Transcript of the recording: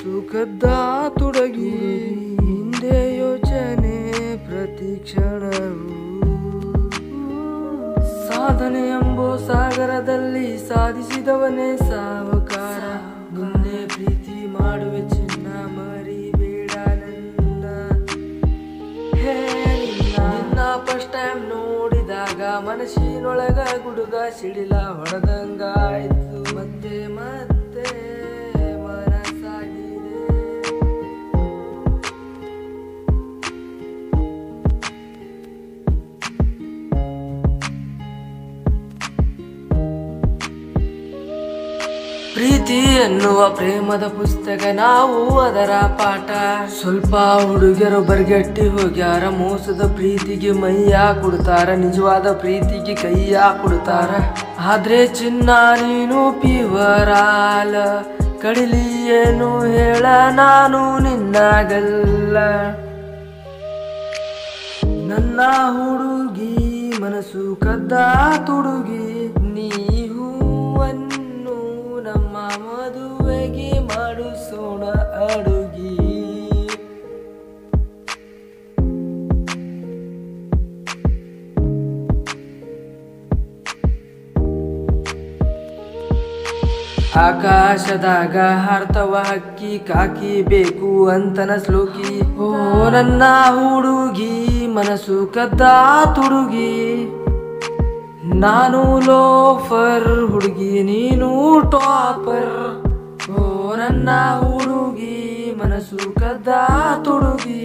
ಸುಖದ ತುಡಗಿ ಹಿಂದೆ ಯೋಚನೆ ಪ್ರತಿ ಕ್ಷಣವೂ ಸಾಧನೆ ಎಂಬೋ ಸಾಗರದಲ್ಲಿ ಸಾಧಿಸಿದವನೇ ಸಾವಕಾರ. ನಿನ್ನೆ ಪ್ರೀತಿ ಮಾಡುವೆ ಚಿನ್ನ ಮರಿಬೇಡ ನನ್ನ. ನಿನ್ನ ಫಸ್ಟ್ ಟೈಮ್ ನೋಡಿದಾಗ ಮನಸ್ಸಿನೊಳಗ ಗುಡುಗ ಸಿಡಿಲ ಹೊಡೆದಂಗಾಯ್ತು. ಮತ್ತೆ ಮತ್ತೆ ಮನಸ್ಸಾಗಿದೆ. ಪ್ರೀತಿ ಎನ್ನುವ ಪ್ರೇಮದ ಪುಸ್ತಕ ನಾವು ಅದರ ಪಾಠ. ಸ್ವಲ್ಪ ಹುಡುಗರು ಬರ್ಗಟ್ಟಿ ಹೋಗ್ಯಾರ, ಮೋಸದ ಪ್ರೀತಿಗೆ ಮೈಯ ಕೊಡ್ತಾರ, ನಿಜವಾದ ಪ್ರೀತಿಗೆ ಕೈಯ ಕೊಡ್ತಾರ. ಆದ್ರೆ ಚಿನ್ನ ನೀನು ಪಿವರಾಲ ಕಡಿಲಿ ಏನು ಹೇಳ ನಾನು ನಿನ್ನಾಗಲ್ಲ. ನನ್ನ ಹುಡುಗಿ ಮನಸ್ಸು ಕದ್ದ ತುಡುಗಿ ನೀ ಹೂವನ್ನು ನಮ್ಮ ಮದುವೆಗೆ ಮಾಡಿಸೋಣ ಅಡುಗಿ. ಆಕಾಶದಾಗ ಹಾರ್ತವ ಹಕ್ಕಿ ಕಾಕಿ ಬೇಕು ಅಂತನ ಸ್ಲೋಕಿ. ಓ ನನ್ನ ಹುಡುಗಿ ಮನಸ್ಸು ಕದ್ದ ತುಡುಗಿ, ನಾನು ಲೋಫರ್ ಹುಡುಗಿ ನೀನು ಟಾಪರ್. ಓ ನನ್ನ ಹುಡುಗಿ ಮನಸ್ಸು ಕದ್ದ ತುಡುಗಿ.